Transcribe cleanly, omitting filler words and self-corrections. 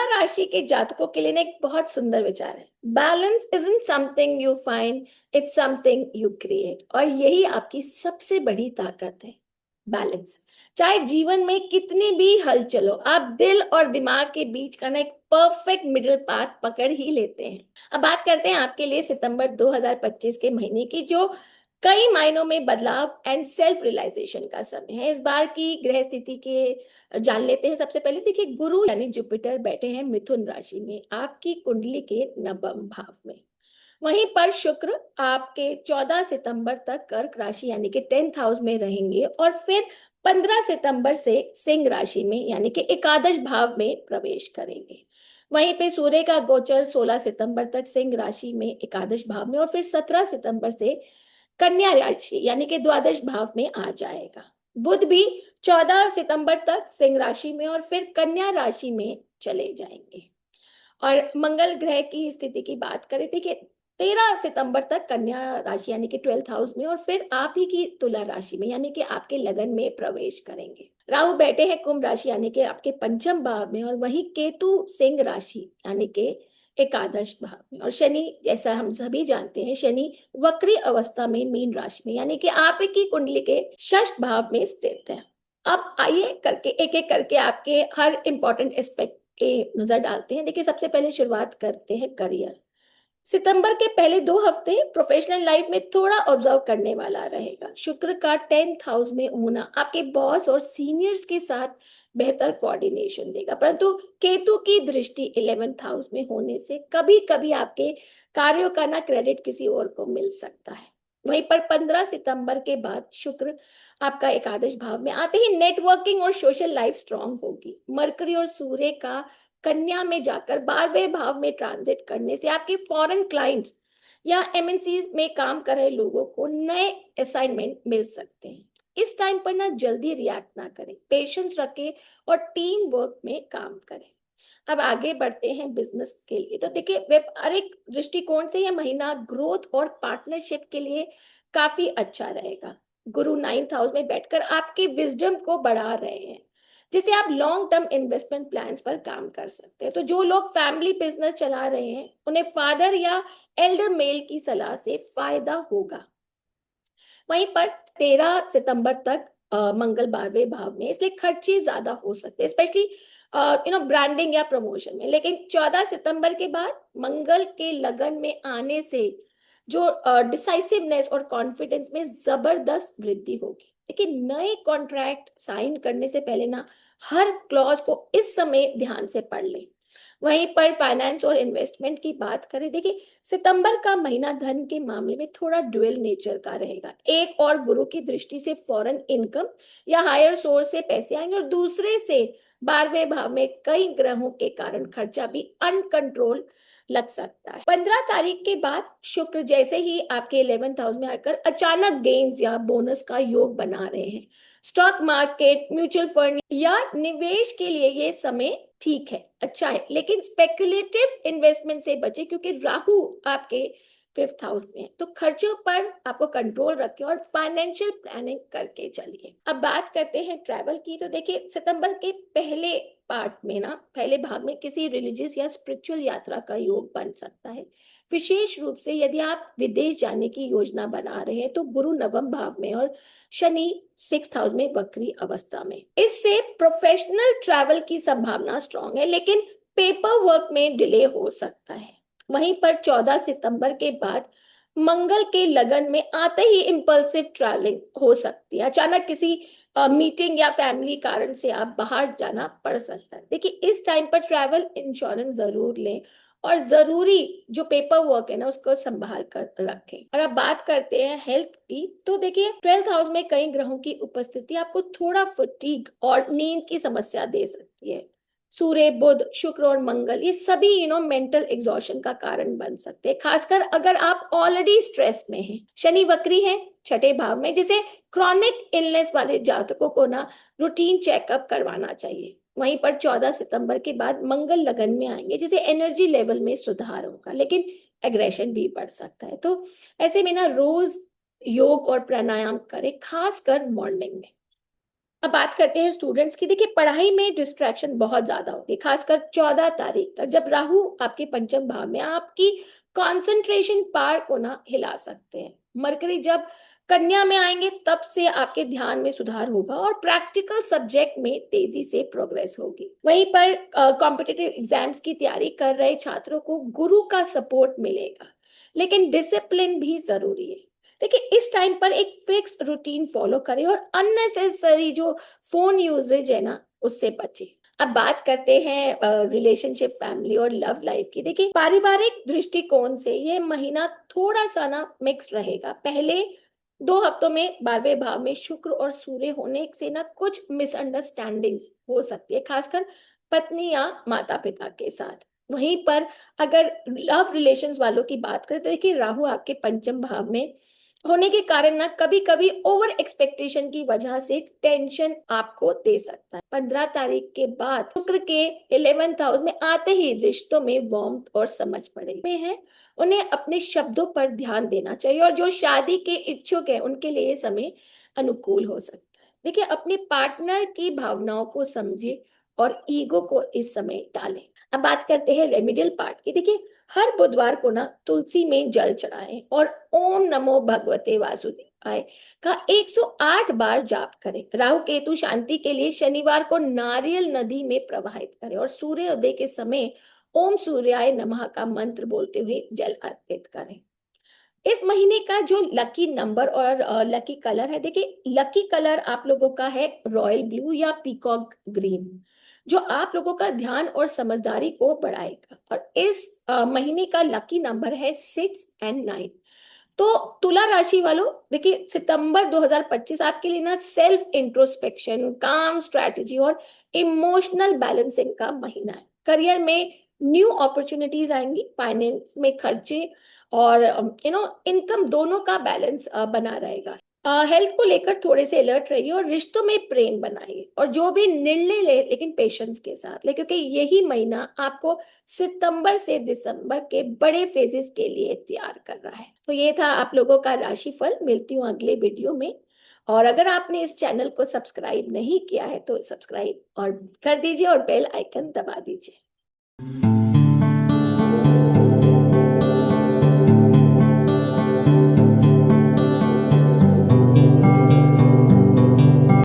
राशि के जातकों के लिए ना एक बहुत सुंदर विचार है। Balance isn't something you find, it's something you create. और यही आपकी सबसे बड़ी ताकत है, बैलेंस। चाहे जीवन में कितनी भी हलचल हो, आप दिल और दिमाग के बीच का ना एक परफेक्ट मिडिल पाथ पकड़ ही लेते हैं। अब बात करते हैं आपके लिए सितंबर 2025 के महीने की, जो कई मायनों में बदलाव एंड सेल्फ रियलाइजेशन का समय है। इस बार की ग्रह स्थिति के जान लेते हैं। सबसे पहले देखिए, गुरु यानी जुपिटर बैठे हैं मिथुन राशि में, आपकी कुंडली के नवम भाव में। वहीं पर शुक्र आपके 14 सितंबर तक कर्क राशि यानी कि 10th हाउस में रहेंगे और फिर 15 सितंबर से सिंह राशि में यानी कि एकादश भाव में प्रवेश करेंगे। वहीं पे सूर्य का गोचर 16 सितंबर तक सिंह राशि में एकादश भाव में और फिर 17 सितंबर से कन्या राशि यानी कि द्वादश भाव में आ जाएगा। बुध भी 14 सितंबर तक सिंह राशि में और फिर कन्या राशि में चले जाएंगे। और मंगल ग्रह की स्थिति की बात करें, देखिए 13 सितंबर तक कन्या राशि यानी कि 12th हाउस में और फिर आप ही की तुला राशि में यानी कि आपके लगन में प्रवेश करेंगे। राहु बैठे हैं कुंभ राशि यानी कि आपके पंचम भाव में और वहीं केतु सिंह राशि यानी कि एकादश भाव में। और शनि, जैसा हम सभी जानते हैं, शनि वक्री अवस्था में मीन राशि में यानी कि आप ही की कुंडली के षष्ठ भाव में स्थित है। अब आइए करके एक एक करके आपके हर इंपॉर्टेंट एस्पेक्ट पे नजर डालते हैं। देखिए, सबसे पहले शुरुआत करते हैं करियर। सितंबर के पहले 2 हफ्ते प्रोफेशनल लाइफ में थोड़ा ऑब्जर्व करने वाला रहेगा। शुक्र का 10th हाउस में होना आपके बॉस और सीनियर्स के साथ बेहतर कोऑर्डिनेशन देगा, परंतु केतु की दृष्टि 11th हाउस में होने से कभी कभी आपके कार्यों का ना क्रेडिट किसी और को मिल सकता है। वहीं पर 15 सितंबर के बाद शुक्र आपका एकादश भाव में आते ही नेटवर्किंग और सोशल लाइफ स्ट्रांग होगी। मरकरी और सूर्य का कन्या में जाकर 12वें भाव में ट्रांजिट करने से आपके फॉरेन क्लाइंट्स या एमएनसी में काम कर रहे लोगों को नए असाइनमेंट मिल सकते हैं। इस टाइम पर ना जल्दी रिएक्ट ना करें, पेशेंस रखें और टीम वर्क में काम करें। अब आगे बढ़ते हैं बिजनेस के लिए। तो देखिए, व्यापारिक दृष्टिकोण से यह महीना ग्रोथ और पार्टनरशिप के लिए काफी अच्छा रहेगा। गुरु 9th हाउस में बैठकर आपके विजडम को बढ़ा रहे हैं, जिसे आप लॉन्ग टर्म इन्वेस्टमेंट प्लान्स पर काम कर सकते हैं। तो जो लोग फैमिली बिजनेस चला रहे हैं उन्हें फादर या एल्डर मेल की सलाह से फायदा होगा। वहीं पर 13 सितंबर तक मंगल 12वें भाव में, इसलिए खर्चे ज्यादा हो सकते हैं, स्पेशली ब्रांडिंग या प्रमोशन में। लेकिन 14 सितंबर के बाद मंगल के लगन में आने से जो डिसाइसिवनेस और कॉन्फिडेंस में जबरदस्त वृद्धि होगी। लेकिन नए कॉन्ट्रैक्ट साइन करने से पहले ना हर क्लॉज को इस समय ध्यान से पढ़ लें। वहीं पर फाइनेंस और इन्वेस्टमेंट की बात करें, देखिए सितंबर का महीना धन के मामले में थोड़ा ड्यूअल नेचर का रहेगा। एक और गुरु की दृष्टि से फॉरेन इनकम या हायर सोर्स से पैसे आएंगे और दूसरे से 12वें भाव में कई ग्रहों के कारण खर्चा भी अनकंट्रोल लग सकता है। 15 तारीख के बाद शुक्र जैसे ही आपके 11th हाउस में आकर अचानक गेन्स या बोनस का योग बना रहे हैं। स्टॉक मार्केट, म्यूचुअल फंड या निवेश के लिए ये समय ठीक है, अच्छा है, लेकिन स्पेकुलेटिव इन्वेस्टमेंट से बचे क्योंकि राहु आपके 5th हाउस में है। तो खर्चों पर आपको कंट्रोल रखें और फाइनेंशियल प्लानिंग करके चलिए। अब बात करते हैं ट्रैवल की। तो देखिए, सितंबर के पहले पार्ट में ना, पहले भाग में किसी रिलीजियस या स्पिरिचुअल यात्रा का योग बन सकता है। विशेष रूप से यदि आप विदेश जाने की योजना बना रहे हैं तो गुरु नवम भाव में और शनि 6th हाउस में वक्री अवस्था में, इससे प्रोफेशनल ट्रैवल की संभावना स्ट्रांग है, लेकिन पेपर वर्क में डिले हो सकता है। वहीं पर 14 सितंबर के बाद मंगल के लगन में आते ही इंपल्सिव ट्रैवलिंग हो सकती है। अचानक किसी मीटिंग या फैमिली कारण से आप बाहर जाना पड़ सकता है। देखिए, इस टाइम पर ट्रैवल इंश्योरेंस जरूर लें और जरूरी जो पेपर वर्क है ना उसको संभाल कर रखें। और अब बात करते हैं हेल्थ की। तो देखिए, 12th हाउस में कई ग्रहों की उपस्थिति आपको थोड़ा फटीग और नींद की समस्या दे सकती है। सूर्य, बुध, शुक्र और मंगल ये सभी मेंटल एग्जॉशन का कारण बन सकते हैं, खासकर अगर आप ऑलरेडी स्ट्रेस में हैं। शनि वक्री है 6ठे भाव में, जिसे क्रॉनिक इलनेस वाले जातकों को ना रूटीन चेकअप करवाना चाहिए। वहीं पर 14 सितंबर के बाद मंगल लगन में आएंगे, जिसे एनर्जी लेवल में सुधार होगा, लेकिन एग्रेशन भी बढ़ सकता है। तो ऐसे में ना रोज योग और प्राणायाम करें, खासकर मॉर्निंग में। अब बात करते हैं स्टूडेंट्स की। देखिए पढ़ाई में डिस्ट्रैक्शन बहुत ज्यादा होगी, खासकर 14 तारीख तक जब राहु आपके पंचम भाव में आपकी कंसंट्रेशन पावर को ना हिला सकते हैं। मरकरी जब कन्या में आएंगे तब से आपके ध्यान में सुधार होगा और प्रैक्टिकल सब्जेक्ट में तेजी से प्रोग्रेस होगी। वहीं पर कॉम्पिटिटिव एग्जाम्स की तैयारी कर रहे छात्रों को गुरु का सपोर्ट मिलेगा, लेकिन डिसिप्लिन भी जरूरी है। देखिए इस टाइम पर एक फिक्स रूटीन फॉलो करें और अननेसेसरी जो फोन यूजेज है ना उससे बचे। अब बात करते हैं रिलेशनशिप, फैमिली और लव लाइफ की। देखिए पारिवारिक दृष्टिकोण से ये महीना थोड़ा सा ना मिक्स्ड रहेगा। पहले 2 हफ्तों में 12वें भाव में शुक्र और सूर्य होने से ना कुछ मिसअंडरस्टैंडिंग्स हो सकती है, खासकर पत्नी या माता पिता के साथ। वहीं पर अगर लव रिलेशंस वालों की बात करें तो देखिए राहु आपके पंचम भाव में होने के कारण ना कभी कभी ओवर एक्सपेक्टेशन की वजह से टेंशन आपको दे सकता है। 15 तारीख के बाद शुक्र के 11th हाउस में आते ही रिश्तों में वार्मथ और समझ पड़ेगी में है, उन्हें अपने शब्दों पर ध्यान देना चाहिए और जो शादी के इच्छुक है उनके लिए ये समय अनुकूल हो सकता है। देखिए अपने पार्टनर की भावनाओं को समझे और ईगो को इस समय टालें। अब बात करते हैं रेमेडियल पार्ट की। देखिए हर बुधवार को ना तुलसी में जल चढ़ाएं और ओम नमो भगवते वासुदेवाय का 108 बार जाप करें। राहु केतु शांति के लिए शनिवार को नारियल नदी में प्रवाहित करें और सूर्योदय के समय ओम सूर्याय नमः का मंत्र बोलते हुए जल अर्पित करें। इस महीने का जो लकी नंबर और लकी कलर है, देखिए लकी कलर आप लोगों का है रॉयल ब्लू या पीकॉक ग्रीन, जो आप लोगों का ध्यान और समझदारी को बढ़ाएगा। और इस महीने का लकी नंबर है 6 और 9। तो तुला राशि वालों देखिए सितंबर 2025 आपके लिए ना सेल्फ इंट्रोस्पेक्शन, काम स्ट्रेटजी और इमोशनल बैलेंसिंग का महीना है। करियर में न्यू अपॉर्चुनिटीज आएंगी, फाइनेंस में खर्चे और इनकम दोनों का बैलेंस बना रहेगा। हेल्थ को लेकर थोड़े से अलर्ट रहिए और रिश्तों में प्रेम बनाइए और जो भी निर्णय ले लेकिन पेशेंस के साथ ले, क्योंकि यही महीना आपको सितंबर से दिसंबर के बड़े फेजेस के लिए तैयार कर रहा है। तो ये था आप लोगों का राशिफल। मिलती हूँ अगले वीडियो में। और अगर आपने इस चैनल को सब्सक्राइब नहीं किया है तो सब्सक्राइब और कर दीजिए और बेल आइकन दबा दीजिए।